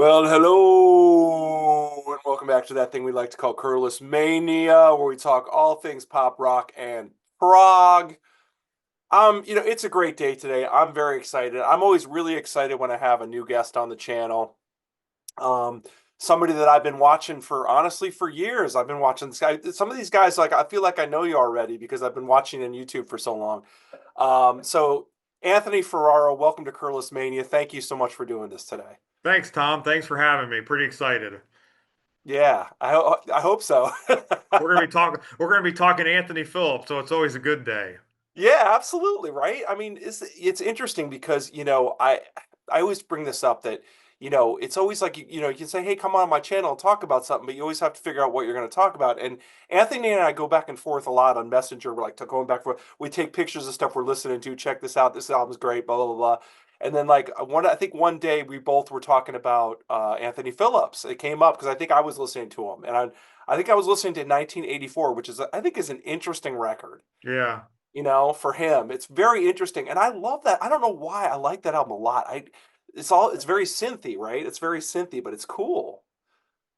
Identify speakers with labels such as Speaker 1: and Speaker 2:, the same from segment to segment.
Speaker 1: Well, hello, and welcome back to that thing we like to call Curless Mania, where we talk all things pop, rock, and prog. It's a great day today. I'm very excited. I'm always really excited when I have a new guest on the channel. Um, Somebody that I've been watching for honestly for years. I've been watching this guy. Some of these guys, like I feel like I know you already because I've been watching on YouTube for so long. So Anthony Ferraro, welcome to Curless Mania. Thank you so much for doing this today.
Speaker 2: Thanks, Tom. Thanks for having me. Pretty excited.
Speaker 1: Yeah, I hope so.
Speaker 2: We're gonna be talking Anthony Phillips, so it's always a good day.
Speaker 1: Yeah, absolutely, right? I mean, it's interesting because, I always bring this up that, it's always like you can say, "Hey, come on my channel and talk about something," but you always have to figure out what you're going to talk about. And Anthony and I go back and forth a lot on Messenger. We're like going back and forth. We take pictures of stuff we're listening to. Check this out. This album's great. Blah blah blah. And then I think one day we both were talking about Anthony Phillips. It came up because I think I was listening to him, and I think I was listening to 1984, which I think is an interesting record,
Speaker 2: Yeah.
Speaker 1: for him. It's very interesting. And I love that. I don't know why I like that album a lot. It's very synthy, right? It's very synthy, but it's cool.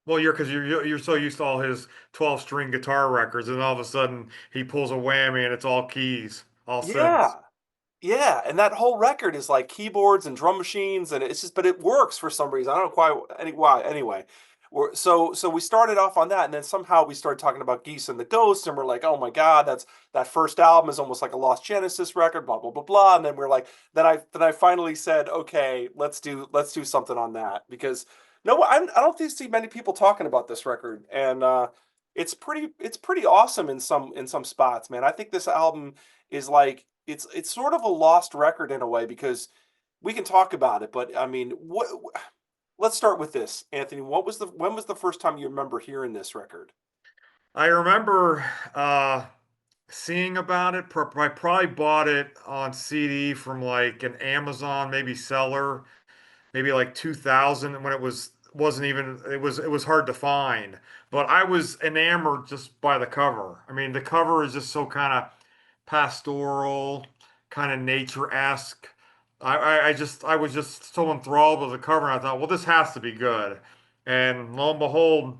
Speaker 2: Well, you're so used to all his 12-string guitar records, and all of a sudden he pulls a whammy and it's all keys, all synths.
Speaker 1: Yeah. Yeah. And that whole record is like keyboards and drum machines, and it's just, but it works for some reason. I don't know quite why. Anyway, so we started off on that, and then somehow we started talking about Geese and the Ghost, and we're like, oh my God, that first album is almost like a Lost Genesis record, blah blah blah blah. And then we're like, then I finally said, okay, let's do something on that because no, I don't see many people talking about this record, and it's pretty awesome in some spots, man. I think this album is like it's sort of a lost record in a way because we can talk about it, but I mean, let's start with this, Anthony. When was the first time you remember hearing this record?
Speaker 2: I remember seeing about it. I probably bought it on CD from like an Amazon, maybe seller, maybe like 2000 when wasn't even it was hard to find, but I was enamored just by the cover. I mean, the cover is just so kind of pastoral, kind of nature-esque. I was just so enthralled with the cover, and I thought, well, this has to be good. And lo and behold,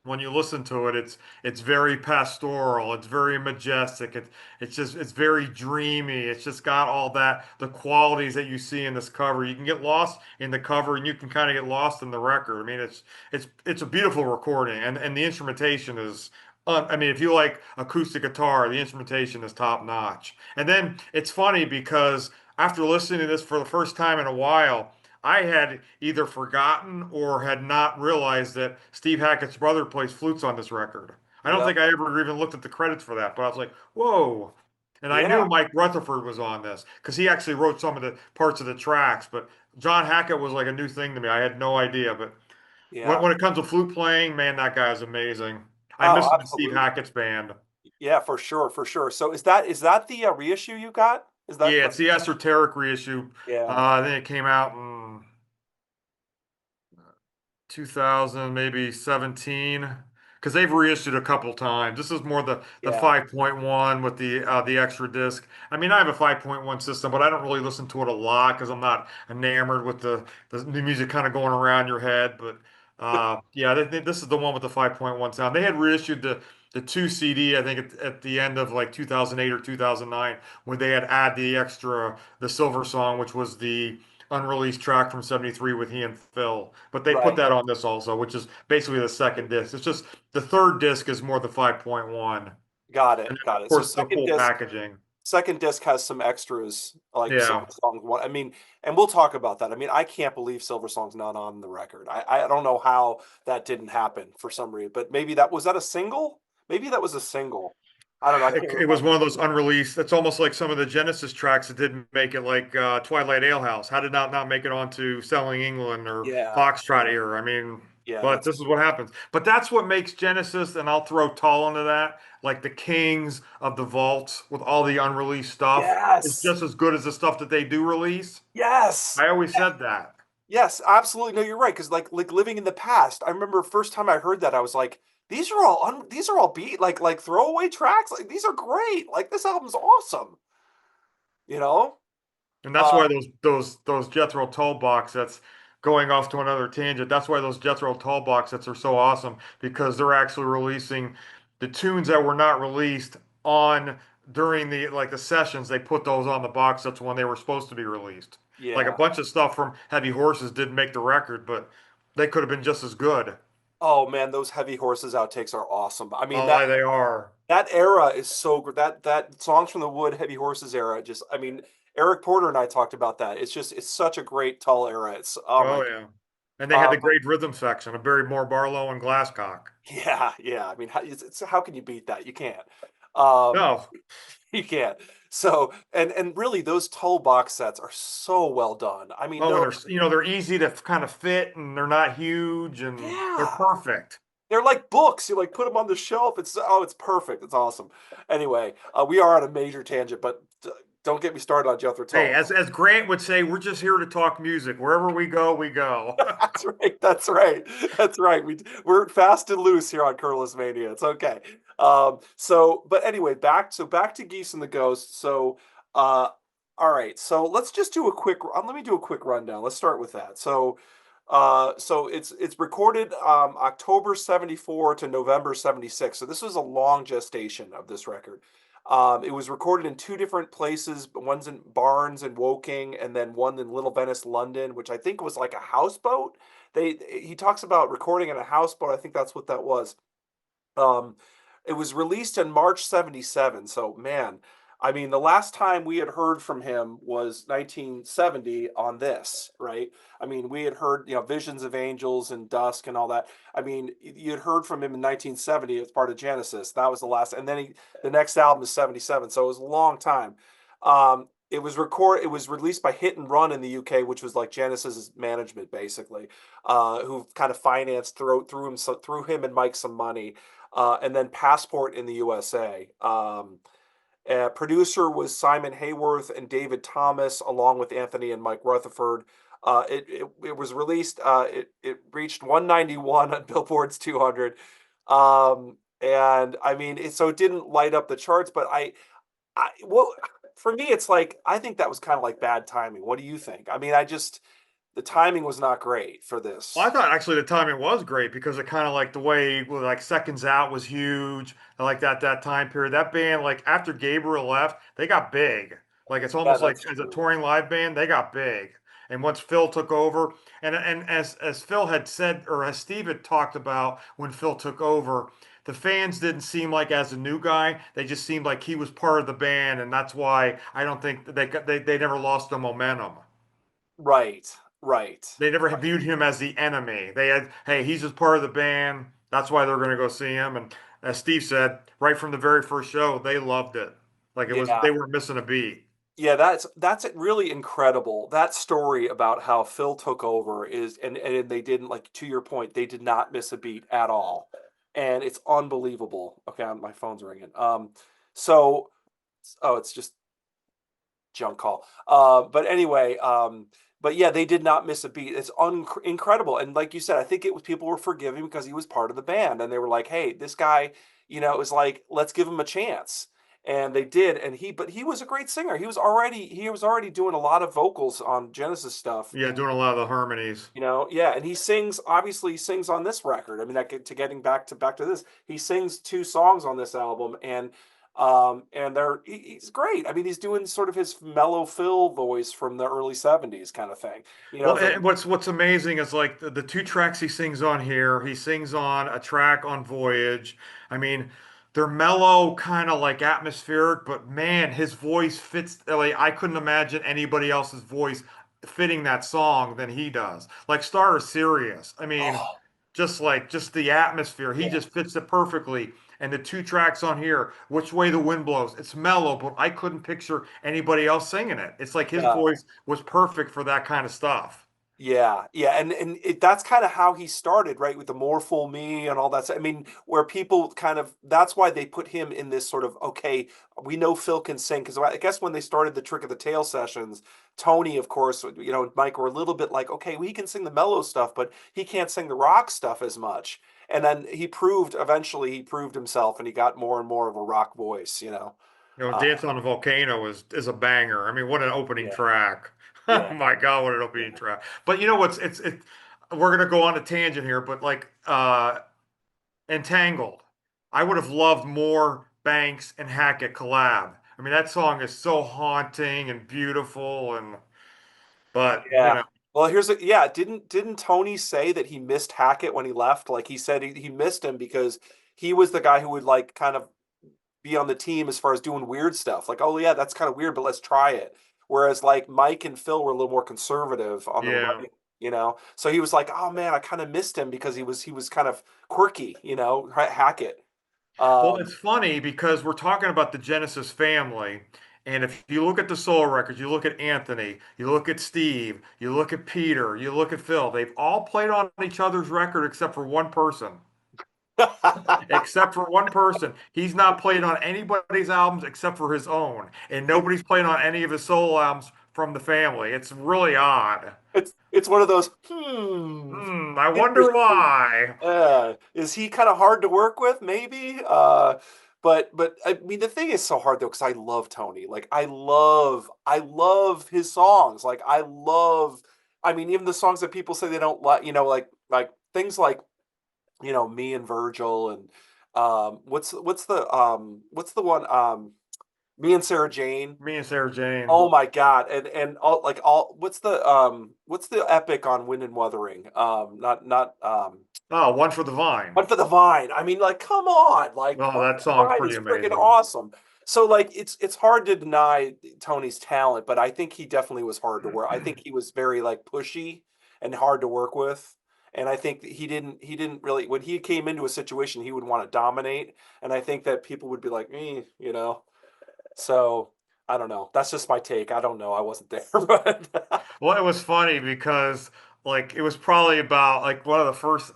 Speaker 2: when you listen to it, it's very pastoral, it's very majestic, it's very dreamy. It's just got all that the qualities that you see in this cover. You can get lost in the cover, and you can kind of get lost in the record. I mean, it's a beautiful recording, and the instrumentation is. I mean, if you like acoustic guitar, the instrumentation is top notch. And then it's funny because after listening to this for the first time in a while, I had either forgotten or had not realized that Steve Hackett's brother plays flutes on this record. I don't
Speaker 1: Yep.
Speaker 2: think I ever even looked at the credits for that, but I was like, whoa. And I
Speaker 1: Yeah.
Speaker 2: knew Mike Rutherford was on this because he actually wrote some of the parts of the tracks, but John Hackett was like a new thing to me. I had no idea. But when,
Speaker 1: Yeah.
Speaker 2: when it comes to flute playing, man, that guy is amazing. I
Speaker 1: Oh,
Speaker 2: miss him in Steve
Speaker 1: absolutely.
Speaker 2: Hackett's band.
Speaker 1: Yeah, for sure, for sure. So is that the reissue you got? Is that
Speaker 2: Yeah, it's the Esoteric reissue.
Speaker 1: yeah.
Speaker 2: I think it came out in 2000, maybe 17, because they've reissued a couple times. This is more the
Speaker 1: Yeah.
Speaker 2: 5.1 with the extra disc. I mean, I have a 5.1 system, but I don't really listen to it a lot because I'm not enamored with the music kind of going around your head. But yeah, this is the one with the 5.1 sound. They had reissued the two CD, I think, at the end of like 2008 or 2009, when they had add the Silver Song, which was the unreleased track from 73 with he and Phil. But they put
Speaker 1: Right.
Speaker 2: that on this also, which is basically the second disc. It's just the third disc is more the 5.1. And
Speaker 1: Got
Speaker 2: then,
Speaker 1: it. Got
Speaker 2: of
Speaker 1: it. So
Speaker 2: course, the full packaging.
Speaker 1: second disc has some extras like Silver
Speaker 2: Yeah.
Speaker 1: Song one. I mean, and we'll talk about that. I mean, I can't believe Silver Song's not on the record. I don't know how that didn't happen for some reason, but maybe that was that a single? Maybe that was a single. I don't know. I can't
Speaker 2: It was
Speaker 1: remember.
Speaker 2: one of those unreleased. It's almost like some of the Genesis tracks that didn't make it, like Twilight Alehouse. How did not make it onto Selling England or
Speaker 1: Yeah.
Speaker 2: Foxtrot era? I mean,
Speaker 1: Yeah,
Speaker 2: but
Speaker 1: that's
Speaker 2: this is what happens. But that's what makes Genesis, and I'll throw Tull into that, like the kings of the vaults with all the unreleased stuff, is
Speaker 1: yes.
Speaker 2: just as good as the stuff that they do release.
Speaker 1: Yes.
Speaker 2: I always said that.
Speaker 1: Yes, absolutely. No, you're right. Because like living in the past, I remember first time I heard that, I was like, these are all beat like throwaway tracks. Like these are great. Like this album's awesome. You know?
Speaker 2: And that's
Speaker 1: Uh,
Speaker 2: why those Jethro Tull box sets, going off to another tangent. That's why those Jethro Tull box sets are so awesome because they're actually releasing the tunes that were not released on during the like the sessions. They put those on the box sets when they were supposed to be released. Like a
Speaker 1: Yeah.
Speaker 2: bunch of stuff from Heavy Horses didn't make the record, but they could have been just as good.
Speaker 1: Oh man, those Heavy Horses outtakes are awesome. I mean
Speaker 2: Oh, they are.
Speaker 1: that era is so good. That Songs from the Wood, Heavy Horses era, just I mean, Eric Porter and I talked about that. It's just it's such a great Tull era. It's oh my
Speaker 2: Oh
Speaker 1: God.
Speaker 2: yeah. And they had the
Speaker 1: But
Speaker 2: great rhythm section of Barry Moore Barlow and Glasscock.
Speaker 1: yeah, yeah. I mean, how can you beat that? You can't. Um,
Speaker 2: No.
Speaker 1: you can't. So and really, those Tull box sets are so well done. I mean,
Speaker 2: Oh,
Speaker 1: no,
Speaker 2: and they're easy to kind of fit and they're not huge and they're
Speaker 1: yeah.
Speaker 2: perfect.
Speaker 1: They're like books. You like put them on the shelf. It's perfect. It's awesome. Anyway, we are on a major tangent, but don't get me started on Jethro
Speaker 2: Hey,
Speaker 1: Tull.
Speaker 2: as Grant would say, we're just here to talk music. Wherever we go, we go.
Speaker 1: That's right. That's right. That's right. We're fast and loose here on Curlis Mania. It's okay. But anyway, back to Geese and the Ghost. Uh, all right. So let's just do a quick. Let me do a quick rundown. Let's start with that. It's recorded October 74 to November 76. So this was a long gestation of this record. It was recorded in two different places. One's in Barnes and Woking, and then one in Little Venice, London, which I think was like a houseboat. He talks about recording in a houseboat. I think that's what that was. Um, it was released in March 77. So, man, I mean, the last time we had heard from him was 1970 on this, right? I mean, we had heard, Visions of Angels and Dusk and all that. I mean, you had heard from him in 1970 as part of Genesis. That was the last. And then the next album is 77. So it was a long time. It was released by Hit and Run in the UK, which was like Genesis's management, basically, who kind of financed through him and Mike some money, and then Passport in the USA. Producer was Simon Hayworth and David Thomas, along with Anthony and Mike Rutherford. It was released. It reached 191 on Billboard's 200, and I mean, so it didn't light up the charts. But well, for me, it's like I think that was kind of like bad timing. What do you think? I mean, the timing was not great for
Speaker 2: Well, I
Speaker 1: this.
Speaker 2: thought actually the timing was great because it kind of like the way well, like Seconds Out was huge. I like that time period. That band like after Gabriel left, they got big. Like it's
Speaker 1: Yeah,
Speaker 2: almost like
Speaker 1: that's
Speaker 2: as a
Speaker 1: true.
Speaker 2: touring live band, they got big. And once Phil took over, and as Phil had said or as Steve had talked about when Phil took over, the fans didn't seem like as a new guy. They just seemed like he was part of the band, and that's why I don't think they never lost the momentum.
Speaker 1: Right, right,
Speaker 2: They never
Speaker 1: right.
Speaker 2: viewed him as the enemy. They had, hey, he's just part of the band. That's why they're going to go see him. And as Steve said, right from the very first show, they loved it. Like it was,
Speaker 1: Yeah.
Speaker 2: they weren't missing a beat.
Speaker 1: Yeah, that's really incredible. That story about how Phil took over is and they didn't, like, to your point, they did not miss a beat at all. And it's unbelievable. Okay, my phone's ringing. So oh, it's just junk call. But anyway, but yeah, they did not miss a beat. It's incredible. And like you said, I think it was people were forgiving because he was part of the band, and they were like, "Hey, this guy, it was like let's give him a chance." And they did, but he was a great singer. He was already doing a lot of vocals on Genesis stuff,
Speaker 2: Yeah, doing a lot of the harmonies.
Speaker 1: yeah, and he sings. Obviously, he sings on this record. I mean, getting back to this, he sings two songs on this album, and he's great. I mean, he's doing sort of his mellow Phil voice from the early '70s kind of thing.
Speaker 2: Well,
Speaker 1: It's like
Speaker 2: and what's amazing is like the two tracks he sings on here. He sings on a track on Voyage. I mean, they're mellow, kind of like atmospheric, but man, his voice fits. Like I couldn't imagine anybody else's voice fitting that song than he does. Like Star is Sirius. I mean,
Speaker 1: oh
Speaker 2: just the atmosphere. He
Speaker 1: yeah,
Speaker 2: just fits it perfectly. And the two tracks on here, Which Way the Wind Blows, it's mellow, but I couldn't picture anybody else singing it. It's like his
Speaker 1: no.
Speaker 2: voice was perfect for that kind of stuff.
Speaker 1: Yeah, yeah, and that's kind of how he started, right, with the More Fool Me and all that. I mean, where people kind of that's why they put him in this sort of okay, we know Phil can sing because I guess when they started the Trick of the Tail sessions, Tony, of course, Mike were a little bit like, okay, well, he can sing the mellow stuff, but he can't sing the rock stuff as much. And then eventually he proved himself, and he got more and more of a rock voice.
Speaker 2: You know,
Speaker 1: Uh,
Speaker 2: Dance on a Volcano is a banger. I mean, what an opening
Speaker 1: yeah,
Speaker 2: track. Oh
Speaker 1: yeah,
Speaker 2: my God, what an
Speaker 1: yeah,
Speaker 2: opening track. But you know what's we're gonna go on a tangent here, but like Entangled. I would have loved more Banks and Hackett collab. I mean, that song is so haunting and beautiful and but you
Speaker 1: yeah.
Speaker 2: know,
Speaker 1: Well, here's a yeah. Didn't Tony say that he missed Hackett when he left? Like he said he missed him because he was the guy who would like kind of be on the team as far as doing weird stuff. Like, oh yeah, that's kind of weird, but let's try it. Whereas like Mike and Phil were a little more conservative on the
Speaker 2: yeah.
Speaker 1: writing, you know. So he was like, oh man, I kind of missed him because he was kind of quirky, you know, Hackett.
Speaker 2: Well,
Speaker 1: Um,
Speaker 2: it's funny because we're talking about the Genesis family. And if you look at the solo records, you look at Anthony, you look at Steve, you look at Peter, you look at Phil, they've all played on each other's record except for one person. Except for one person. He's not played on anybody's albums except for his own. And nobody's played on any of his solo albums from the family. It's really odd.
Speaker 1: it's one of those
Speaker 2: I wonder
Speaker 1: interesting.
Speaker 2: why.
Speaker 1: Is he kind of hard to work with? Maybe. But I mean the thing is so hard though because I love Tony. Like I love his songs. Like I love. I mean even the songs that people say they don't like. You know like things like me and Virgil and what's the one me and Sarah Jane.
Speaker 2: Me and Sarah Jane.
Speaker 1: Oh my God. And all what's the epic on Wind and Wuthering? Not
Speaker 2: Oh, one for the vine.
Speaker 1: One for the Vine. I mean, like, come on. Like
Speaker 2: Oh,
Speaker 1: One
Speaker 2: that
Speaker 1: for the
Speaker 2: song's
Speaker 1: Vine
Speaker 2: pretty
Speaker 1: is freaking
Speaker 2: amazing.
Speaker 1: awesome. So like it's hard to deny Tony's talent, but I think he definitely was hard to work. I think he was very like pushy and hard to work with. And I think that he didn't really when he came into a situation he would want to dominate. And I think that people would be like, So I don't know. That's just my take. I don't know. I wasn't there, but
Speaker 2: Well, it was funny because like it was probably about like one of the first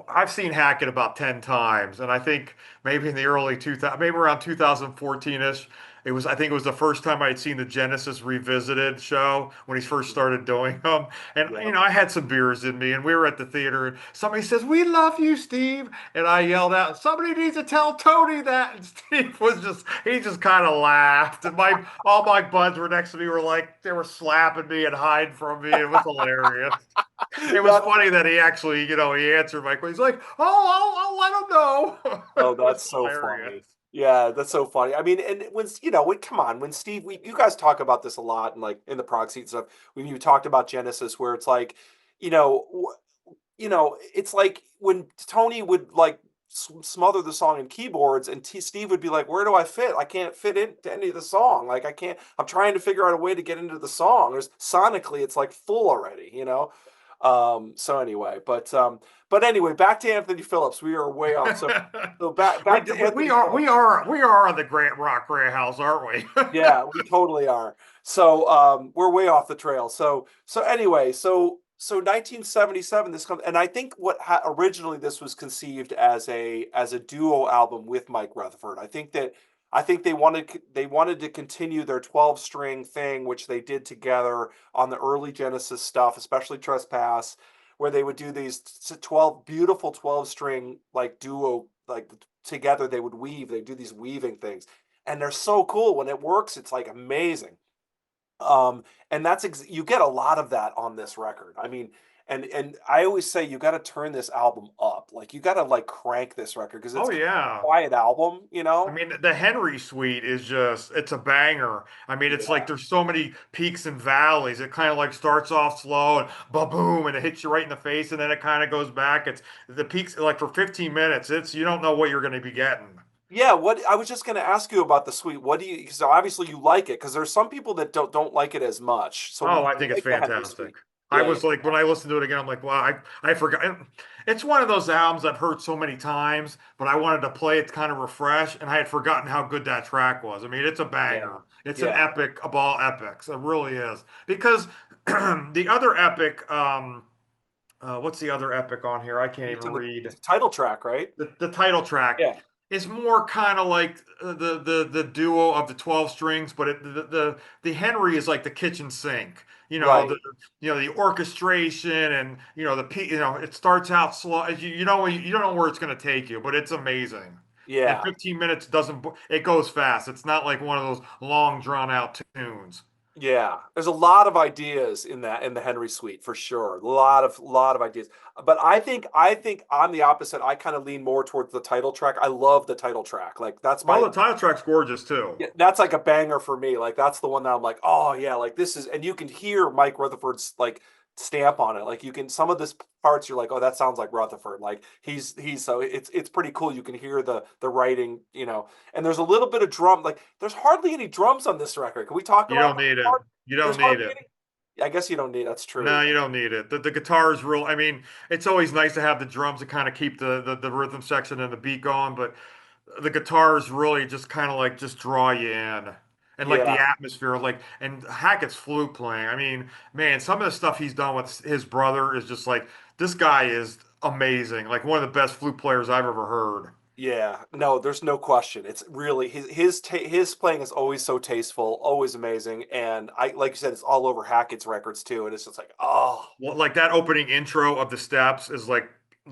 Speaker 2: I've seen Hackett about 10 times and I think maybe in the early 2000 maybe around 2014ish I think it was the first time I'd seen the Genesis Revisited show when he first started doing them. And
Speaker 1: yeah.
Speaker 2: you know, I had some beers in me and we were at the theater and somebody says, "We love you, Steve." And I yelled out, "Somebody needs to tell Tony that." And Steve he just kind of laughed. And all my buds were next to me were like, they were slapping me and hiding from me. It was hilarious. It was
Speaker 1: That
Speaker 2: funny that he actually, he answered my question. He's like, "Oh, I'll let him know."
Speaker 1: Oh,
Speaker 2: It was
Speaker 1: that's so
Speaker 2: hilarious.
Speaker 1: funny. Yeah, that's so funny. I mean, and come on, when Steve, you guys talk about this a lot, and like in the proxy and stuff, when you talked about Genesis, where it's like, you know, it's like when Tony would like smother the song in keyboards, and Steve would be like, "Where do I fit? I can't fit into any of the song. Like, I can't. I'm trying to figure out a way to get into the song. There's sonically, it's like full already, you know." So anyway, but anyway, back to Anthony Phillips. We are way off. So back to
Speaker 2: We
Speaker 1: Anthony
Speaker 2: are
Speaker 1: Phillips.
Speaker 2: we are on the Grant Rock Grey House, aren't we?
Speaker 1: Yeah, we totally are. So we're way off the trail. So anyway, so 1977 this comes, and I think originally this was conceived as a duo album with Mike Rutherford. I think they wanted to continue their 12 string thing, which they did together on the early Genesis stuff, especially Trespass, where they would do these 12 beautiful 12 string like duo like together. They do these weaving things, and they're so cool when it works. It's like amazing. And you get a lot of that on this record. I mean, and I always say you got to turn this album up. Like you got to like crank this record because it's
Speaker 2: Oh
Speaker 1: kind of a
Speaker 2: yeah.
Speaker 1: quiet album, you
Speaker 2: I
Speaker 1: know?
Speaker 2: mean, the Henry Suite is it's a banger. I mean, it's like
Speaker 1: Yeah.
Speaker 2: there's so many peaks and valleys. It kind of like starts off slow and ba-boom, and it hits you right in the face, and then it kind of goes back. It's the peaks like for 15 minutes. You don't know what you're going to be getting.
Speaker 1: Yeah, what I was just going to ask you about the suite. What do you? So obviously you like it because there's some people that don't like it as much. So
Speaker 2: Oh,
Speaker 1: why
Speaker 2: I
Speaker 1: do you
Speaker 2: think it's
Speaker 1: like the Henry
Speaker 2: fantastic.
Speaker 1: Suite?
Speaker 2: I
Speaker 1: Yeah, yeah,
Speaker 2: was like, when I listened to it again, I'm like, wow, I forgot. It's one of those albums I've heard so many times, but I wanted to play it to kind of refresh, and I had forgotten how good that track was. I mean, it's a
Speaker 1: yeah,
Speaker 2: banger. It's an
Speaker 1: yeah.
Speaker 2: epic of all epics. It really is. Because the other epic, what's the other epic on here? I can't
Speaker 1: You
Speaker 2: even
Speaker 1: said
Speaker 2: read
Speaker 1: the title track, right?
Speaker 2: the title track
Speaker 1: Yeah,
Speaker 2: is more kind of like the duo of the 12 strings, but the Henry is like the kitchen sink.
Speaker 1: right.
Speaker 2: The orchestration and it starts out slow. You don't know where it's going to take you, but it's amazing. And
Speaker 1: Yeah.
Speaker 2: 15 minutes doesn't, it goes fast. It's not like one of those long drawn out tunes.
Speaker 1: Yeah, there's a lot of ideas in that in the Henry Suite for sure. A lot of ideas. But I think I'm the opposite. I kind of lean more towards the title track. I love the title track. Like that's
Speaker 2: Oh,
Speaker 1: my
Speaker 2: the title track's gorgeous too.
Speaker 1: yeah, that's like a banger for me. Like that's the one that I'm like, oh yeah, like this is, and you can hear Mike Rutherford's like stamp on it. Like you can some of this parts you're like, oh, that sounds like Rutherford. Like he's so it's pretty cool. You can hear the writing, and there's a little bit of drum. Like there's hardly any drums on this record. Can we talk
Speaker 2: You
Speaker 1: about
Speaker 2: don't
Speaker 1: that
Speaker 2: need it.
Speaker 1: part?
Speaker 2: You
Speaker 1: There's
Speaker 2: don't need
Speaker 1: hardly
Speaker 2: it.
Speaker 1: any. I guess you don't need. That's
Speaker 2: No,
Speaker 1: true.
Speaker 2: you don't need it. The guitar is real. I mean, it's always nice to have the drums to kind of keep the rhythm section and the beat going, but the guitars really just kind of like just draw you in. And like the
Speaker 1: Yeah,
Speaker 2: atmosphere, like and Hackett's flute playing. I mean, man, some of the stuff he's done with his brother is just like this guy is amazing. Like one of the best flute players I've ever heard.
Speaker 1: yeah. No, there's no question. It's really his playing is always so tasteful, always amazing, and I like you said, it's all over Hackett's records too, and it's just like, oh.
Speaker 2: Well, like that opening intro of the steps is like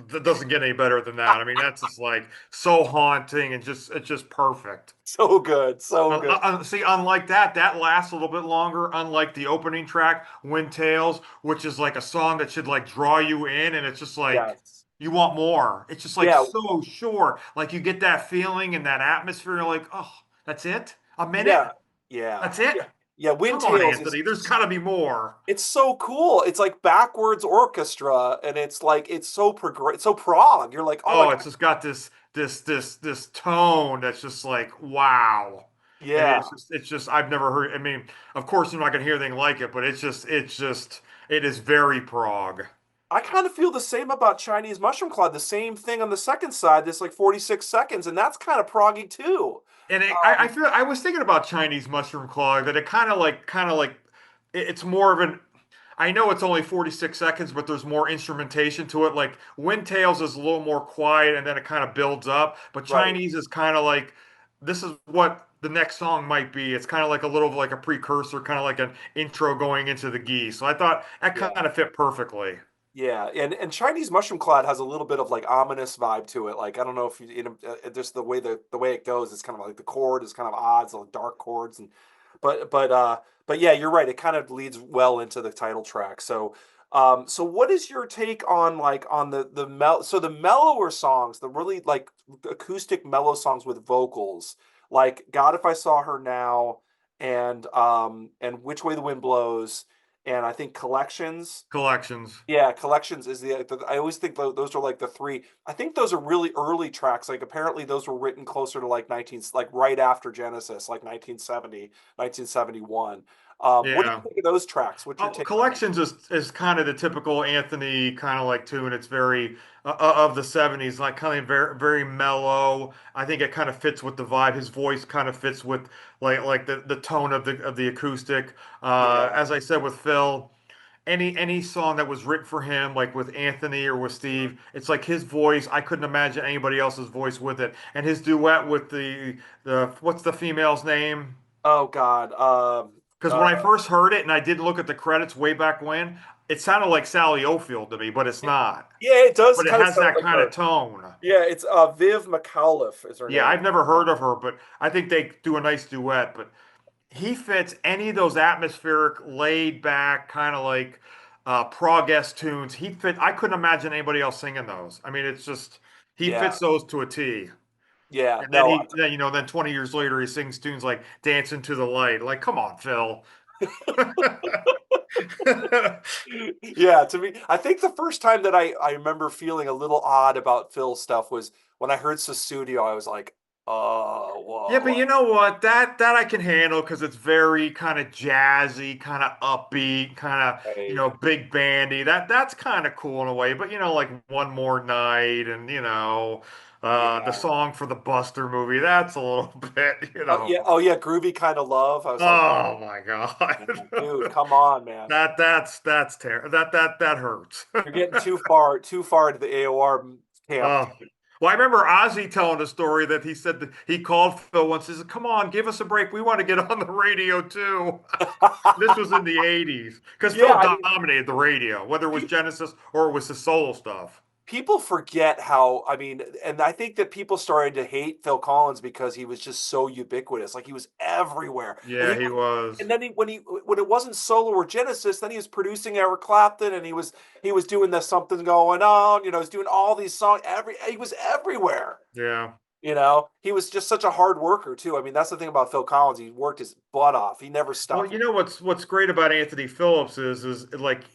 Speaker 2: that doesn't get any better than that. I mean, that's just like so haunting and just it's just perfect.
Speaker 1: So good, so good.
Speaker 2: See, unlike that, that lasts a little bit longer. Unlike the opening track, Wind Tales, which is like a song that should like draw you in, and it's just like
Speaker 1: Yes.
Speaker 2: you want more. It's just like
Speaker 1: Yeah,
Speaker 2: so short. Like you get that feeling and that atmosphere. You're like, oh, that's it? A minute?
Speaker 1: yeah, yeah,
Speaker 2: That's it?
Speaker 1: yeah. Yeah, Wind
Speaker 2: Come on,
Speaker 1: Tales is
Speaker 2: Anthony. There's got to be more.
Speaker 1: it's so cool. It's like backwards orchestra, and it's like it's so it's so prog. You're like, oh my
Speaker 2: Oh,
Speaker 1: God,
Speaker 2: it's just got this tone that's just like wow. And
Speaker 1: yeah.
Speaker 2: it's just I've never heard. I mean, of course you're not gonna hear anything like it, but it's just it is very prog.
Speaker 1: I kind of feel the same about Chinese Mushroom Cloud. The same thing on the second side. This like 46 seconds, and that's kind of proggy too.
Speaker 2: And I
Speaker 1: Um,
Speaker 2: feel I was thinking about Chinese mushroom clog that it kind of like it's more of an I know it's only 46 seconds, but there's more instrumentation to it. Like Wind Tales is a little more quiet and then it kind of builds up. But
Speaker 1: right.
Speaker 2: Chinese is kind of like this is what the next song might be. It's kind of like a little like a precursor, kind of like an intro going into the Geese. So I thought that kind
Speaker 1: Yeah.
Speaker 2: of fit perfectly.
Speaker 1: Yeah, and Chinese Mushroom Cloud has a little bit of like ominous vibe to it. Like I don't know if just the way it goes. It's kind of like the chord is kind of odd, so like dark chords and but yeah, you're right. It kind of leads well into the title track. So what is your take on like on the mellower songs, the really like acoustic mellow songs with vocals, like God If I Saw Her Now and Which Way the Wind Blows and I think Collections.
Speaker 2: Collections.
Speaker 1: Yeah, Collections is I always think those are like the three. I think those are really early tracks. Like apparently those were written closer to like 19 like right after Genesis, like 1970, 1971. What do you
Speaker 2: Yeah.
Speaker 1: think of those tracks? What's your
Speaker 2: Oh,
Speaker 1: take on them?
Speaker 2: Collections is kind of the typical Anthony kind of like tune. It's very of the 70s, like kind of very mellow. I think it kind of fits with the vibe. His voice kind of fits with like the tone of the acoustic.
Speaker 1: Yeah.
Speaker 2: As I said with Phil, any song that was written for him, like with Anthony or with
Speaker 1: Mhm.
Speaker 2: Steve, it's like his voice. I couldn't imagine anybody else's voice with it. And his duet with the what's the female's name?
Speaker 1: Oh God.
Speaker 2: Because when I first heard it and I did look at the credits way back when, it sounded like Sally Ofield to me, but it's
Speaker 1: it-
Speaker 2: not.
Speaker 1: yeah, it does
Speaker 2: But it
Speaker 1: kind of
Speaker 2: has
Speaker 1: sound
Speaker 2: that
Speaker 1: like
Speaker 2: kind of
Speaker 1: her.
Speaker 2: tone.
Speaker 1: Yeah, it's Viv McAuliffe is her
Speaker 2: Yeah,
Speaker 1: name.
Speaker 2: I've never heard of her, but I think they do a nice duet. But he fits any of those atmospheric, laid back, kind of like prog-esque tunes. He fit. I couldn't imagine anybody else singing those. I mean, it's just he
Speaker 1: Yeah.
Speaker 2: fits those to a T.
Speaker 1: Yeah.
Speaker 2: And then
Speaker 1: No.
Speaker 2: then 20 years later, he sings tunes like "Dancing to the Light." Like, come on, Phil.
Speaker 1: Yeah, to me, I think the first time that I remember feeling a little odd about Phil's stuff was when I heard Sussudio. I was like, oh,
Speaker 2: Yeah, but
Speaker 1: whoa,
Speaker 2: you know what? That I can handle because it's very kind of jazzy, kind of upbeat, kind of
Speaker 1: right.
Speaker 2: big bandy. That's kind of cool in a way. But like One More Night and the
Speaker 1: Yeah.
Speaker 2: song for the Buster movie. That's a little bit.
Speaker 1: Oh yeah, Groovy Kind of Love. I was like,
Speaker 2: Oh my God.
Speaker 1: yeah, dude, come on, man.
Speaker 2: That's terrible. That hurts.
Speaker 1: You're getting too far into the AOR camp.
Speaker 2: Oh. Well, I remember Ozzy telling a story that he said that he called Phil once. He said, "Come on, give us a break. We want to get on the radio too." This was in the 80s because
Speaker 1: Yeah,
Speaker 2: Phil
Speaker 1: I mean,
Speaker 2: dominated the radio, whether it was
Speaker 1: he,
Speaker 2: Genesis or it was his solo stuff.
Speaker 1: people forget how, I mean, and I think that people started to hate Phil Collins because he was just so ubiquitous. Like he was everywhere. And
Speaker 2: Yeah, he
Speaker 1: and
Speaker 2: was.
Speaker 1: then when it wasn't solo or Genesis, then he was producing Eric Clapton, and he was doing the something going on, he's doing all these songs, he was everywhere.
Speaker 2: Yeah.
Speaker 1: He was just such a hard worker too. I mean, that's the thing about Phil Collins. He worked his butt off. He never
Speaker 2: Well,
Speaker 1: stopped.
Speaker 2: you know what's great about Anthony Phillips is like,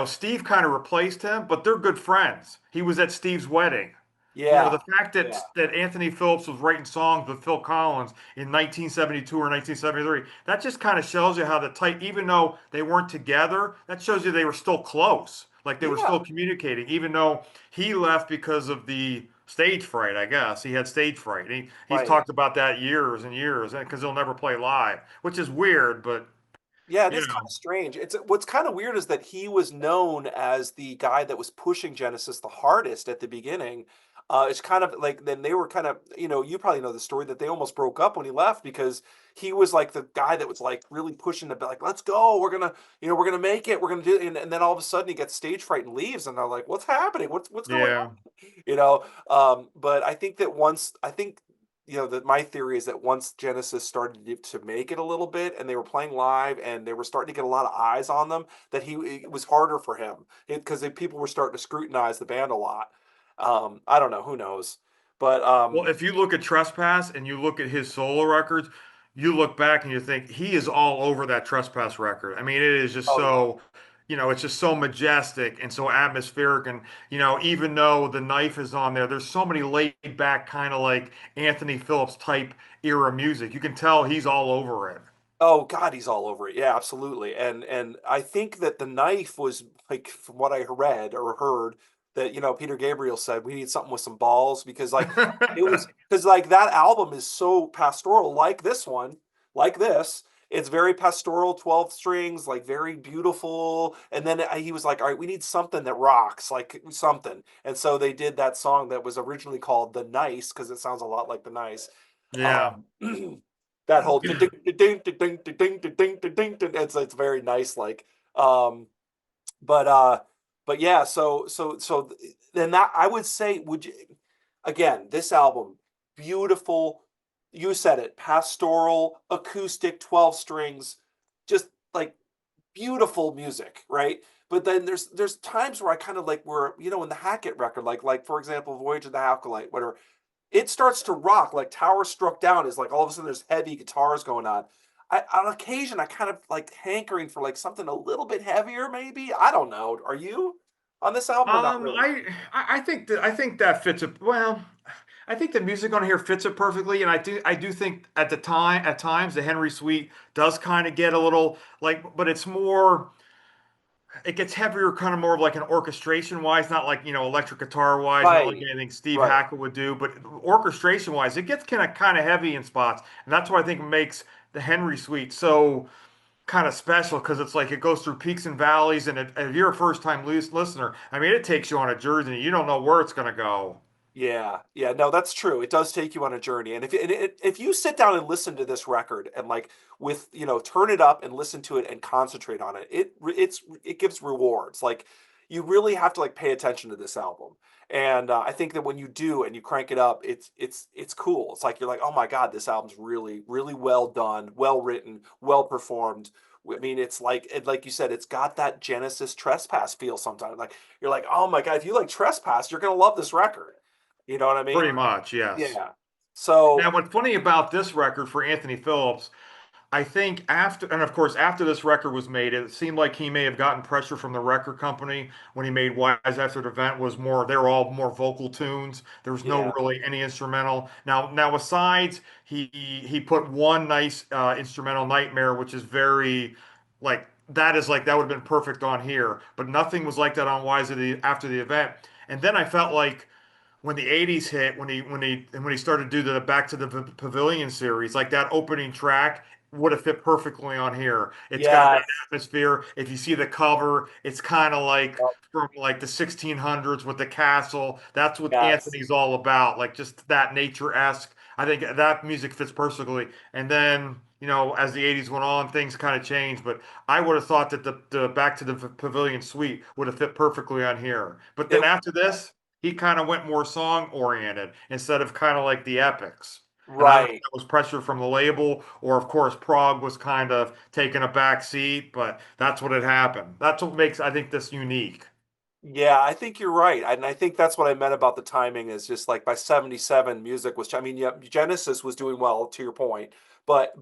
Speaker 2: Steve kind of replaced him, but they're good friends. He was at Steve's wedding.
Speaker 1: Yeah.
Speaker 2: The fact
Speaker 1: Yeah.
Speaker 2: that Anthony Phillips was writing songs with Phil Collins in 1972 or 1973, that just kind of shows you how the tight, even though they weren't together, that shows you they were still close. Like they were
Speaker 1: Yeah.
Speaker 2: still communicating, even though he left because of the stage fright, I guess. He had stage fright. He's
Speaker 1: Right.
Speaker 2: talked about that years and years, and because he'll never play live, which is weird, but
Speaker 1: Yeah, it
Speaker 2: you
Speaker 1: is kind
Speaker 2: know,
Speaker 1: of strange. It's what's kind of weird is that he was known as the guy that was pushing Genesis the hardest at the beginning. It's kind of like then they were kind of, you probably know the story that they almost broke up when he left because he was like the guy that was like really pushing the like, let's go, we're gonna make it, we're gonna do it. And then all of a sudden he gets stage fright and leaves, and they're like, what's happening? What's going
Speaker 2: yeah.
Speaker 1: on? But I think that once I think that my theory is that once Genesis started to make it a little bit and they were playing live and they were starting to get a lot of eyes on them, that it was harder for him because people were starting to scrutinize the band a lot. I don't know, who knows, but
Speaker 2: Well, if you look at Trespass and you look at his solo records, you look back and you think he is all over that Trespass record. I mean, it is just
Speaker 1: oh yeah,
Speaker 2: so, it's just so majestic and so atmospheric. And, even though the knife is on there, there's so many laid back, kind of like Anthony Phillips type era music. You can tell he's all over it.
Speaker 1: oh God, he's all over it. Yeah, absolutely. And I think that the knife was like from what I read or heard that Peter Gabriel said we need something with some balls because like it was because like that album is so pastoral like this one, like this. It's very pastoral, 12 strings, like very beautiful. And then he was like, all right, we need something that rocks, like something. And so they did that song that was originally called The Nice because it sounds a lot like The Nice.
Speaker 2: Yeah.
Speaker 1: Um, that whole ding ding ding ding ding ding ding ding ding, it's very nice like um but yeah, so then that I would say, would you, again, this album, beautiful, you said it, pastoral, acoustic, 12 strings, just like beautiful music, right? But then there's times where I kind of like where in the Hackett record, like for example Voyage of the Acolyte, whatever, it starts to rock like Tower Struck Down is like all of a sudden there's heavy guitars going on. On occasion I kind of like hankering for like something a little bit heavier, maybe. I don't know. Are you on this album or not really?
Speaker 2: I think that fits it. Well, I think the music on here fits it perfectly, and I do think at times the Henry Suite does kind of get a little like, but it gets heavier, kind of more of like an orchestration wise, not like electric guitar wise, not like
Speaker 1: Right.
Speaker 2: anything Steve
Speaker 1: Right.
Speaker 2: Hackett would do, but orchestration wise, it gets kind of heavy in spots, and that's what I think makes the Henry Suite so kind of special because it's like it goes through peaks and valleys, and if you're a first time listener, I mean, it takes you on a journey. You don't know where it's gonna go.
Speaker 1: Yeah, yeah, no, that's true. It does take you on a journey, and if you sit down and listen to this record and like with turn it up and listen to it and concentrate on it, it gives rewards. Like you really have to like pay attention to this album, and I think that when you do and you crank it up, it's cool. It's like you're like, oh my God, this album's really really well done, well written, well performed. I mean, it's like you said, it's got that Genesis Trespass feel sometimes. Like you're like, oh my God, if you like Trespass, you're gonna love this record. You know what I mean?
Speaker 2: Pretty much, yes.
Speaker 1: Yeah. So
Speaker 2: Now, what's funny about this record for Anthony Phillips, I think after, and of course, after this record was made, it seemed like he may have gotten pressure from the record company when he made Wise After the Event was more, they were all more vocal tunes. There was no
Speaker 1: yeah,
Speaker 2: really any instrumental. Now besides, he put one nice instrumental, Nightmare, which is very like that is like that would have been perfect on here, but nothing was like that on After the Event. And then I felt like when the 80s hit, when he started to do the Back to the Pavilion series, like that opening track would have fit perfectly on here. It's got that
Speaker 1: yes,
Speaker 2: atmosphere. If you see the cover, it's kind of like
Speaker 1: yep,
Speaker 2: from like the 1600s with the castle. That's what
Speaker 1: yes,
Speaker 2: Anthony's all about, like just that nature-esque. I think that music fits perfectly. And then as the 80s went on, things kind of changed. But I would have thought that the Back to the Pavilion Suite would have fit perfectly on here. But then
Speaker 1: It
Speaker 2: after this, he kind of went more song oriented instead of kind of like the epics. And I don't know if
Speaker 1: right.
Speaker 2: that was pressure from the label, or of course Prague was kind of taking a back seat, but that's what had happened. That's what makes, I think, this unique.
Speaker 1: Yeah, I think you're right. And I think that's what I meant about the timing is just like by 77 music was I mean, yeah, Genesis was doing well to your point, but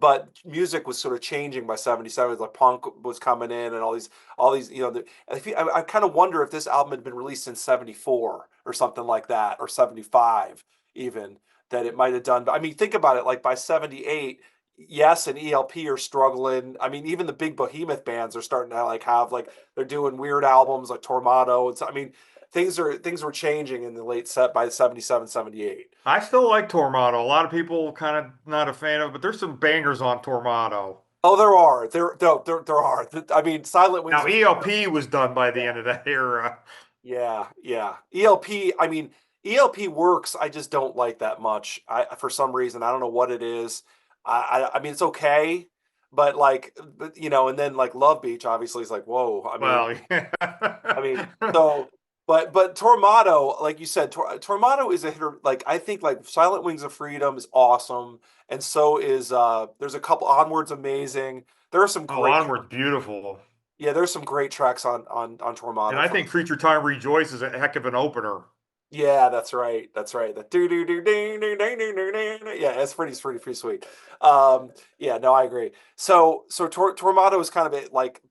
Speaker 1: music was sort of changing by 77. Like punk was coming in and all these, I kind of wonder if this album had been released in 74 or something like that or 75 even that it might have done. But I mean, think about it like by 78 Yes and ELP are struggling. I mean, even the big behemoth bands are starting to like have like they're doing weird albums like Tormato. I mean, things were changing in the late set by 77, 78.
Speaker 2: I still like Tormato. A lot of people kind of not a fan of, but there's some bangers on Tormato.
Speaker 1: Oh, there are. There are. I mean, Silent Wings
Speaker 2: Now,
Speaker 1: of
Speaker 2: ELP was done by the
Speaker 1: yeah.
Speaker 2: end of that era.
Speaker 1: Yeah, yeah. ELP, I mean, ELP works. I just don't like that much. I for some reason, I don't know what it is. I mean, it's okay, but and then like Love Beach obviously is like, whoa.
Speaker 2: Well,
Speaker 1: I mean,
Speaker 2: yeah.
Speaker 1: so, but Tormato, like you said, Tormato is a hitter. Like I think, like Silent Wings of Freedom is awesome, and so is there's a couple Onward's amazing. There are some
Speaker 2: Oh,
Speaker 1: great,
Speaker 2: Onward's beautiful.
Speaker 1: yeah, there's some great tracks on
Speaker 2: And
Speaker 1: Tormato
Speaker 2: I
Speaker 1: for
Speaker 2: think Creature Time Rejoice is a heck of an opener.
Speaker 1: yeah, that's right, that's right. The do do do do do do do do do. Yeah, it's pretty sweet. Yeah, no, I agree. So Tormato is kind of like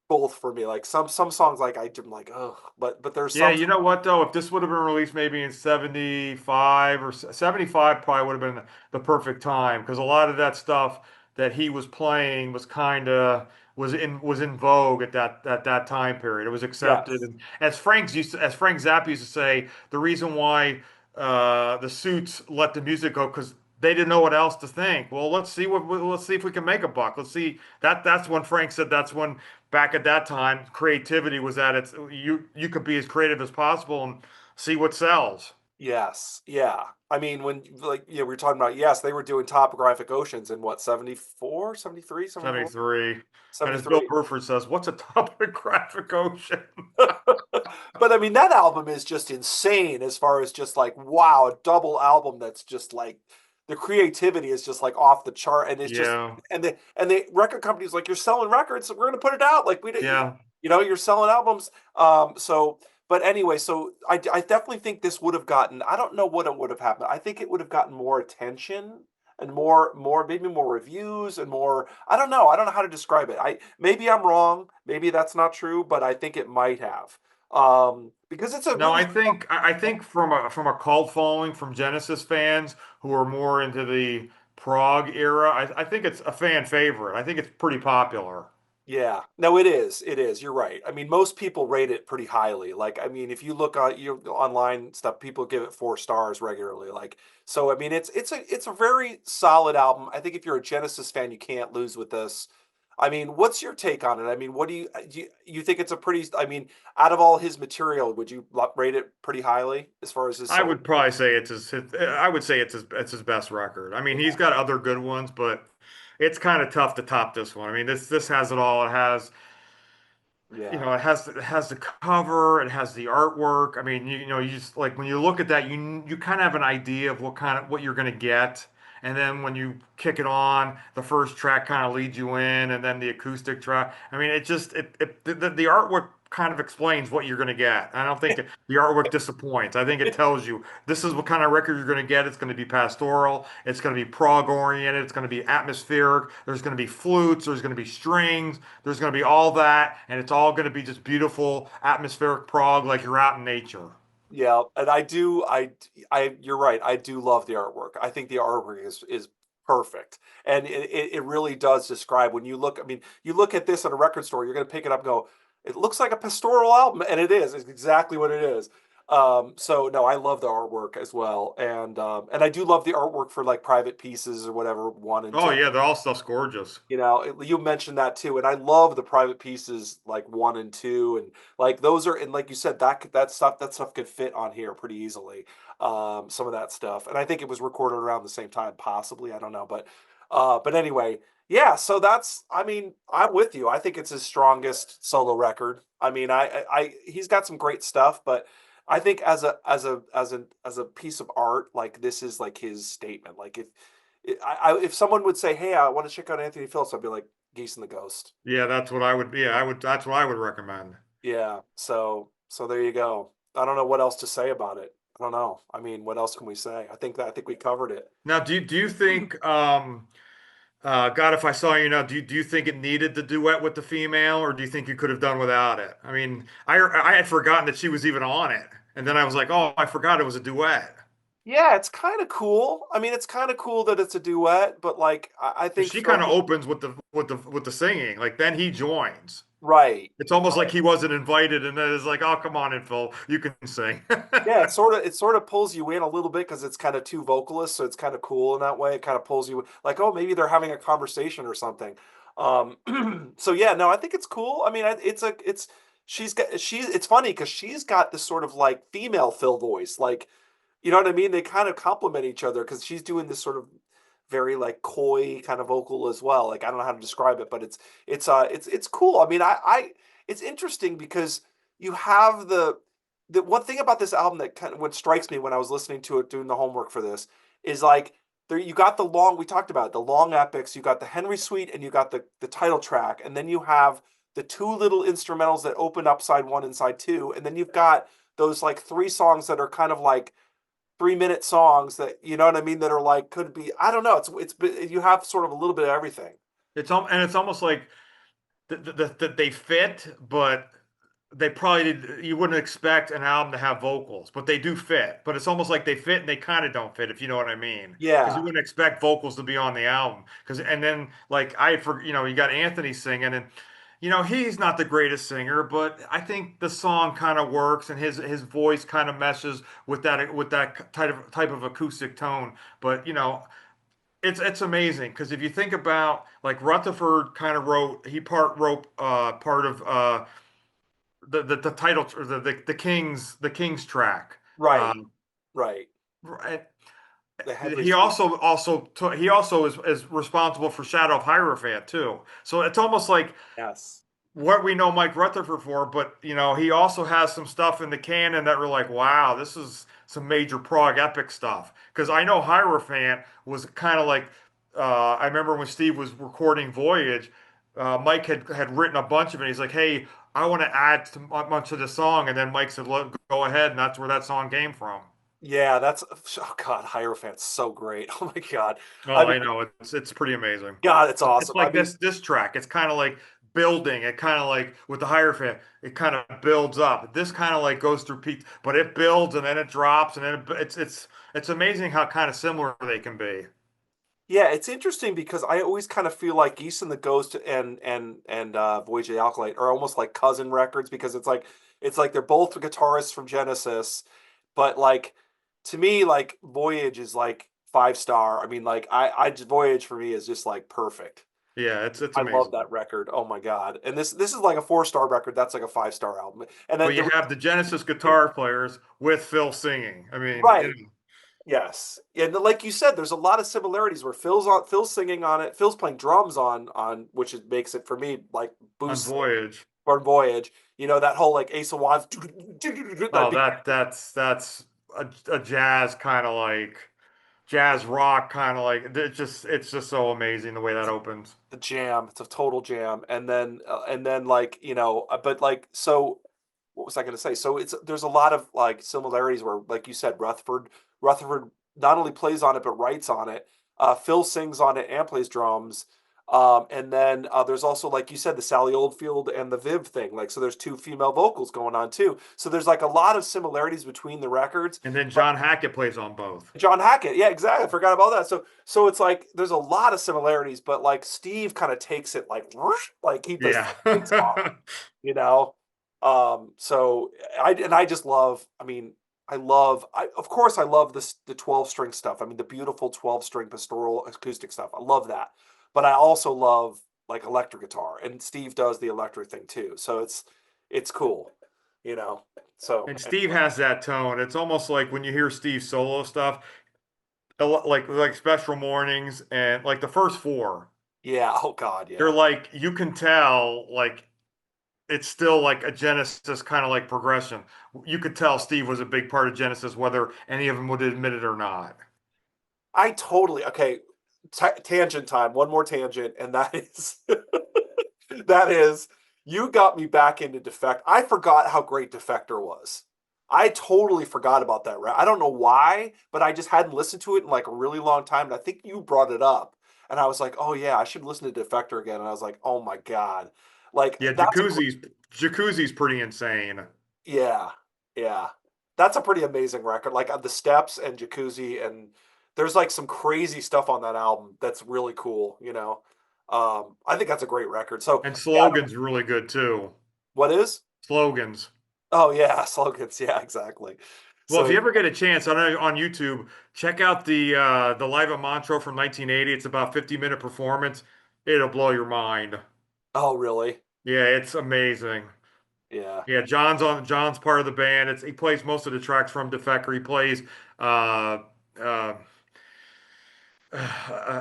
Speaker 1: both for me. Like some songs like I'm like oh, but there's
Speaker 2: Yeah,
Speaker 1: some
Speaker 2: you know what though? If this would have been released maybe in 75 or 75 probably would have been the perfect time because a lot of that stuff that he was playing was kind of was in vogue at that time period. It was accepted
Speaker 1: yes.
Speaker 2: and as Frank Zappa used to say, the reason why the Suits let the music go because they didn't know what else to think. Well, let's see if we can make a buck. Let's see that's when Frank said that's when back at that time, creativity was at its you could be as creative as possible and see what sells.
Speaker 1: Yes. Yeah. I mean, when we were talking about yes, they were doing topographic oceans in what 74, 73, 74,
Speaker 2: 73. And as Bill
Speaker 1: 73.
Speaker 2: Bruford says, what's a topographic ocean?
Speaker 1: But I mean, that album is just insane as far as just like wow, a double album that's just like the creativity is just like off the chart, and it's just
Speaker 2: Yeah,
Speaker 1: and the record company's like you're selling records, so we're gonna put it out. Like
Speaker 2: yeah.
Speaker 1: you're selling albums. So but anyway, so I definitely think this would have gotten. I don't know what it would have happened. I think it would have gotten more attention and more maybe more reviews and more. I don't know. I don't know how to describe it. I maybe I'm wrong. Maybe that's not true, but I think it might have. Because it's a
Speaker 2: No,
Speaker 1: really
Speaker 2: I think from a cult following from Genesis fans who are more into the prog era, I think it's a fan favorite. I think it's pretty popular.
Speaker 1: yeah. No, it is. It is. You're right. I mean, most people rate it pretty highly. Like, I mean, if you look on you online stuff, people give it 4 stars regularly. Like, so I mean, it's a very solid album. I think if you're a Genesis fan, you can't lose with this. I mean, what's your take on it? I mean, what do you think it's a pretty? I mean, out of all his material, would you rate it pretty highly as far as his
Speaker 2: I
Speaker 1: solo?
Speaker 2: would probably say I would say it's his best record. I mean, he's got other good ones, but it's kind of tough to top this one. I mean, this has it all. It has,
Speaker 1: Yeah.
Speaker 2: it has the cover, it has the artwork. I mean, you just like when you look at that, you kind of have an idea of what you're going to get. And then when you kick it on, the first track kind of leads you in, and then the acoustic track. I mean, it just the artwork kind of explains what you're going to get. I don't think the artwork disappoints. I think it tells you this is what kind of record you're going to get. It's going to be pastoral. It's going to be prog oriented. It's going to be atmospheric. There's going to be flutes. There's going to be strings. There's going to be all that, and it's all going to be just beautiful atmospheric prog like you're out in nature.
Speaker 1: Yeah, and you're right. I do love the artwork. I think the artwork is perfect, and it really does describe when you look. I mean, you look at this at a record store, you're going to pick it up and go, it looks like a pastoral album, and it is. It's exactly what it is. So no, I love the artwork as well, and I do love the artwork for like private pieces or whatever one and
Speaker 2: Oh
Speaker 1: two.
Speaker 2: yeah, they're all stuff's gorgeous.
Speaker 1: You mentioned that too, and I love the private pieces like 1 and 2, and like those are, and like you said, that stuff could fit on here pretty easily. Some of that stuff, and I think it was recorded around the same time, possibly. I don't know, but anyway, Yeah, so that's, I mean, I'm with you. I think it's his strongest solo record. I mean, he's got some great stuff, but I think as a piece of art, like this is like his statement. Like if someone would say, "Hey, I want to check out Anthony Phillips," I'd be like, "Geese and the Ghost."
Speaker 2: Yeah, that's what I would. Yeah, I would. That's what I would recommend.
Speaker 1: Yeah, so there you go. I don't know what else to say about it. I don't know. I mean, what else can we say? I think we covered it.
Speaker 2: Now, do you think God, if I saw you now, do you think it needed the duet with the female, or do you think you could have done without it? I mean, I had forgotten that she was even on it, and then I was like, oh, I forgot it was a duet.
Speaker 1: Yeah, it's kind of cool. I mean, it's kind of cool that it's a duet, but like I think
Speaker 2: She
Speaker 1: for
Speaker 2: kind of
Speaker 1: me,
Speaker 2: opens with the singing, like then he joins.
Speaker 1: right.
Speaker 2: It's almost like he wasn't invited, and then it's like, oh, come on in, Phil, you can sing.
Speaker 1: Yeah, it sort of pulls you in a little bit because it's kind of two vocalists, so it's kind of cool in that way. It kind of pulls you like, oh, maybe they're having a conversation or something. So yeah, no, I think it's cool. I mean, it's it's funny because she's got this sort of like female Phil voice, like you know what I mean? They kind of complement each other because she's doing this sort of very like coy kind of vocal as well. Like I don't know how to describe it, but it's cool. I mean, I it's interesting because you have the one thing about this album that kind of what strikes me when I was listening to it doing the homework for this is like there you got the long we talked about it, the long epics, you got the Henry Suite and you got the title track, and then you have the two little instrumentals that open up side one and side two, and then you've got those like three songs that are kind of like 3 minute songs that you know what I mean that are like could be I don't know you have sort of a little bit of everything.
Speaker 2: It's almost like that they fit, but they probably you wouldn't expect an album to have vocals, but they do fit. But it's almost like they fit and they kind of don't fit, if you know what I mean. Because you
Speaker 1: Yeah,
Speaker 2: wouldn't expect vocals to be on the album. Because and then like you got Anthony singing, and he's not the greatest singer, but I think the song kind of works, and his voice kind of meshes with that type of acoustic tone. But it's amazing because if you think about like Rutherford kind of wrote part of the title or the King's track.
Speaker 1: right,
Speaker 2: Um,
Speaker 1: right.
Speaker 2: right.
Speaker 1: The Henry
Speaker 2: He
Speaker 1: Suite.
Speaker 2: also is responsible for Shadow of Hierophant too. So it's almost like
Speaker 1: Yes.
Speaker 2: what we know Mike Rutherford for, but he also has some stuff in the canon that we're like, wow, this is some major prog epic stuff. Because I know Hierophant was kind of like, I remember when Steve was recording Voyage, Mike had written a bunch of it. He's like, hey, I want to add a bunch of the song, and then Mike said, go ahead, and that's where that song came from.
Speaker 1: Yeah, that's oh God, Hierophant's so great. Oh my God.
Speaker 2: Oh,
Speaker 1: I mean,
Speaker 2: I know it's pretty amazing.
Speaker 1: God, it's
Speaker 2: It's
Speaker 1: awesome. I
Speaker 2: like
Speaker 1: mean,
Speaker 2: this track. It's kind of like building. It kind of like with the Hierophant, it kind of builds up. This kind of like goes through peaks, but it builds and then it drops and then it's amazing how kind of similar they can be.
Speaker 1: yeah, it's interesting because I always kind of feel like Geese and the Ghost and Voyage of the Alkalite are almost like cousin records because it's like they're both guitarists from Genesis, but like to me like Voyage is like 5 star. I mean like I just Voyage for me is just like perfect.
Speaker 2: Yeah, it's
Speaker 1: I love
Speaker 2: amazing.
Speaker 1: that record. Oh my God. And this is like a 4 star record. That's like a 5 star album. And
Speaker 2: But
Speaker 1: then
Speaker 2: you
Speaker 1: the
Speaker 2: have the Genesis guitar players with Phil singing. I mean,
Speaker 1: right. Yes. And like you said, there's a lot of similarities where Phil's singing on it, Phil's playing drums on which it makes it for me like
Speaker 2: on
Speaker 1: boosts it
Speaker 2: Voyage.
Speaker 1: for Voyage. You know, that whole like Ace of Wands that
Speaker 2: Oh,
Speaker 1: big
Speaker 2: that's a jazz kind of like jazz rock kind of like it's just so amazing the way that opens.
Speaker 1: the jam. It's a total jam. And then like, but like so what was I going to say? So there's a lot of like similarities where, like you said, Rutherford not only plays on it but writes on it. Phil sings on it and plays drums. And then there's also, like you said, the Sally Oldfield and the Viv thing. Like, so there's two female vocals going on too. So there's like a lot of similarities between the records.
Speaker 2: And then
Speaker 1: But
Speaker 2: John Hackett plays on both.
Speaker 1: John Hackett, yeah, exactly. I forgot about that. So it's like there's a lot of similarities, but like Steve kind of takes it like whoosh, like he does
Speaker 2: Yeah.
Speaker 1: flipping song, you know. So I just love. I mean, of course I love the 12 string stuff. I mean, the beautiful 12 string pastoral acoustic stuff. I love that, but I also love like electric guitar, and Steve does the electric thing too. So it's cool, you know. So
Speaker 2: And Steve
Speaker 1: anyway,
Speaker 2: has that tone. It's almost like when you hear Steve solo stuff, like Special Mornings and like the first four.
Speaker 1: Yeah. Oh God.
Speaker 2: They're
Speaker 1: Yeah.
Speaker 2: like you can tell like it's still like a Genesis kind of like progression. You could tell Steve was a big part of Genesis, whether any of them would admit it or not.
Speaker 1: I totally okay. Tangent time. One more tangent, and that is that is you got me back into Defect. I forgot how great Defector was. I totally forgot about that. I don't know why, but I just hadn't listened to it in like a really long time. And I think you brought it up, and I was like, "Oh yeah, I should listen to Defector again." And I was like, "Oh my God, like
Speaker 2: Yeah,
Speaker 1: that's a great,
Speaker 2: Jacuzzi's pretty insane.
Speaker 1: yeah, yeah, that's a pretty amazing record. Like the Steps and Jacuzzi, and there's like some crazy stuff on that album that's really cool. I think that's a great record. So
Speaker 2: And
Speaker 1: yeah,
Speaker 2: Slogan's really good too.
Speaker 1: what is?
Speaker 2: Slogans.
Speaker 1: Oh yeah, slogans. Yeah, exactly.
Speaker 2: Well, if
Speaker 1: So
Speaker 2: you ever get a chance on YouTube, check out the Live at Montreux from 1980. It's about 50-minute performance. It'll blow your mind.
Speaker 1: oh really?
Speaker 2: Yeah, it's amazing.
Speaker 1: Yeah.
Speaker 2: Yeah, John's part of the band. He plays most of the tracks from Defector. He plays uh, uh,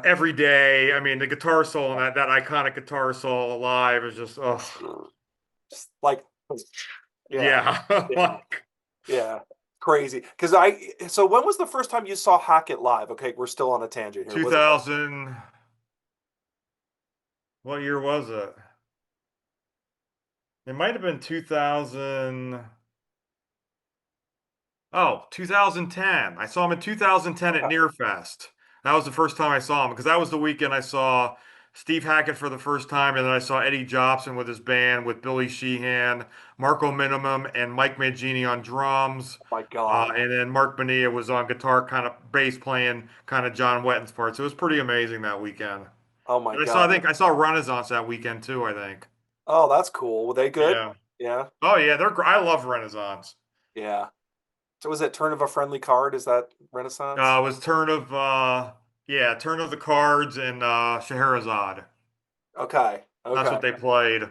Speaker 2: every day. I mean, the guitar solo and that iconic guitar solo live is just oh
Speaker 1: Just like yeah,
Speaker 2: yeah.
Speaker 1: yeah,
Speaker 2: Like
Speaker 1: yeah. Crazy. Because so when was the first time you saw Hackett live? Okay, we're still on a tangent here. Was it like
Speaker 2: 2000, what year was it? It might have been 2000. Oh, 2010. I saw him in 2010 at
Speaker 1: okay,
Speaker 2: Nearfest. That was the first time I saw him because that was the weekend I saw Steve Hackett for the first time, and then I saw Eddie Jobson with his band with Billy Sheehan, Marco Minimum, and Mike Mangini on drums.
Speaker 1: oh my God.
Speaker 2: And then Mark Bonilla was on guitar, kind of bass playing, kind of John Wetton's parts. It was pretty amazing that weekend.
Speaker 1: Oh my
Speaker 2: And I
Speaker 1: God.
Speaker 2: think I saw Renaissance that weekend too, I think.
Speaker 1: Oh, that's cool. Were they good?
Speaker 2: Yeah.
Speaker 1: Yeah.
Speaker 2: Oh yeah, I love Renaissance.
Speaker 1: Yeah. So was it Turn of a Friendly Card? Is that Renaissance?
Speaker 2: It was Turn of the Cards and Scheherazade.
Speaker 1: Okay.
Speaker 2: That's
Speaker 1: Okay.
Speaker 2: what they played.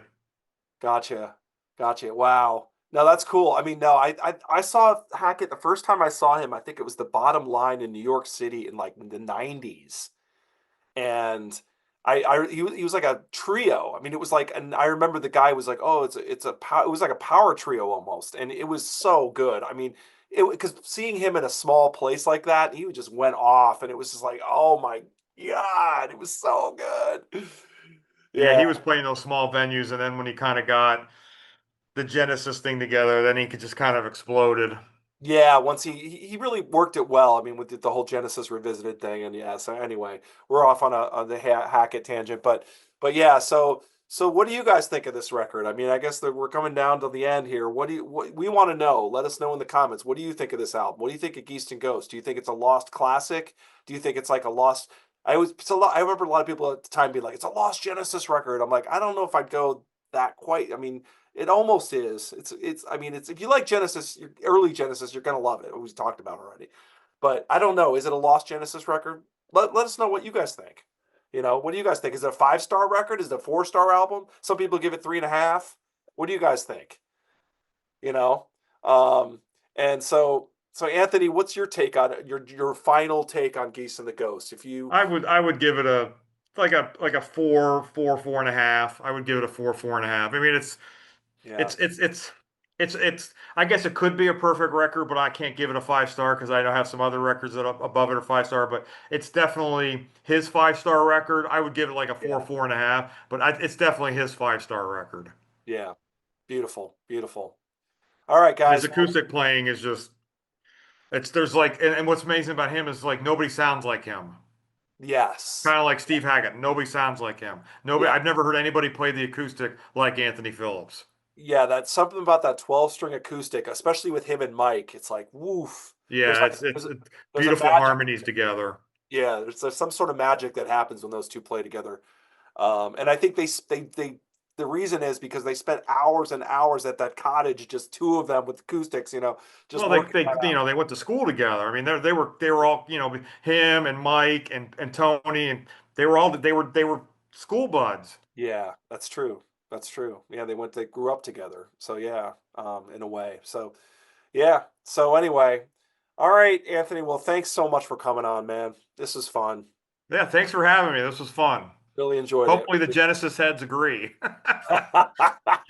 Speaker 1: Gotcha. Gotcha. Wow. No, that's cool. I mean, no, I saw Hackett the first time I saw him, I think it was the Bottom Line in New York City in like the 90s. And he was like a trio. I mean, it was like, and I remember the guy was like, "Oh, it was like a power trio almost." And it was so good. I mean, it because seeing him in a small place like that, he just went off and it was just like, "Oh my God, it was so good."
Speaker 2: Yeah,
Speaker 1: Yeah.
Speaker 2: he was playing those small venues, and then when he kind of got the Genesis thing together, then he could just kind of exploded.
Speaker 1: Yeah, once he really worked it well. I mean, with the whole Genesis Revisited thing, and yeah. So anyway, we're off on the Hackett tangent, but yeah. So what do you guys think of this record? I mean, I guess that we're coming down to the end here. What we want to know? Let us know in the comments. What do you think of this album? What do you think of Geese and Ghost? Do you think it's a lost classic? Do you think it's like a lost? I remember a lot of people at the time being like, it's a lost Genesis record. I'm like, I don't know if I'd go that quite. I mean, it almost is. I mean, it's if you like Genesis, early Genesis, you're gonna love it. We talked about already. But I don't know. Is it a lost Genesis record? Let us know what you guys think. What do you guys think? Is it a 5-star record? Is it a 4-star album? Some people give it 3.5. What do you guys think? You know? Um, and so Anthony, what's your take on it? Your final take on Geese and the Ghost? If you
Speaker 2: I would give it a like a four and a half. I would give it a four and a half. I mean,
Speaker 1: yeah,
Speaker 2: it's it's it's it's I guess it could be a perfect record, but I can't give it a 5 star because I know have some other records that are above it are 5 star. But it's definitely his 5 star record. I would give it like a
Speaker 1: yeah,
Speaker 2: four and a half. But it's definitely his 5 star record.
Speaker 1: yeah. Beautiful, beautiful. All right,
Speaker 2: And his
Speaker 1: guys. Well,
Speaker 2: acoustic playing is just it's there's like and what's amazing about him is like nobody sounds like him.
Speaker 1: yes.
Speaker 2: Kind of like Steve Hackett. Nobody sounds like him. Nobody.
Speaker 1: Yeah.
Speaker 2: I've never heard anybody play the acoustic like Anthony Phillips.
Speaker 1: Yeah, that's something about that 12-string acoustic, especially with him and Mike. It's like, woof. There's
Speaker 2: Yeah,
Speaker 1: like
Speaker 2: it's
Speaker 1: there's a
Speaker 2: beautiful
Speaker 1: magic.
Speaker 2: harmonies together.
Speaker 1: Yeah, there's some sort of magic that happens when those two play together. And I think they the reason is because they spent hours and hours at that cottage, just two of them with acoustics, just
Speaker 2: Well, they
Speaker 1: working
Speaker 2: they
Speaker 1: that
Speaker 2: you
Speaker 1: out.
Speaker 2: know they went to school together. I mean, they were all him and Mike and Tony and they were school buds.
Speaker 1: Yeah, that's true. That's true. Yeah, they grew up together. So yeah, in a way. So yeah. So anyway, all right, Anthony. Well, thanks so much for coming on, man. This is fun.
Speaker 2: Yeah, thanks for having me. This was fun.
Speaker 1: Really enjoyed it.
Speaker 2: Hopefully the Genesis heads agree.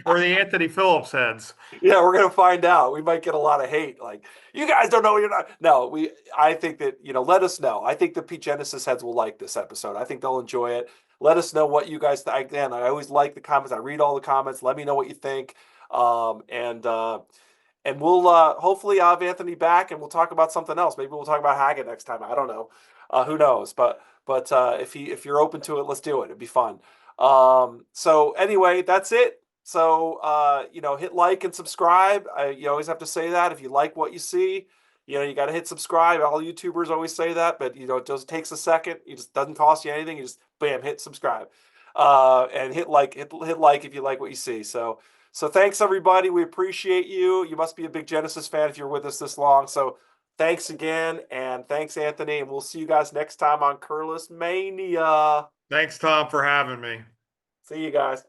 Speaker 2: Or the Anthony Phillips heads.
Speaker 1: Yeah, we're gonna find out. We might get a lot of hate. Like, you guys don't know what you're not. No, we. I think that let us know. I think the Pete Genesis heads will like this episode. I think they'll enjoy it. Let us know what you guys think. Again, I always like the comments. I read all the comments. Let me know what you think. And we'll hopefully have Anthony back, and we'll talk about something else. Maybe we'll talk about Haggett next time. I don't know. Who knows? But if you're open to it, let's do it. It'd be fun. So anyway, that's it. So hit like and subscribe. You always have to say that if you like what you see. You got to hit subscribe. All YouTubers always say that, but it just takes a second. It just doesn't cost you anything. You just bam, hit subscribe, and hit like if you like what you see. So thanks everybody. We appreciate you. You must be a big Genesis fan if you're with us this long. So thanks again, and thanks Anthony, and we'll see you guys next time on Curless Mania.
Speaker 2: Thanks, Tom, for having me.
Speaker 1: See you guys.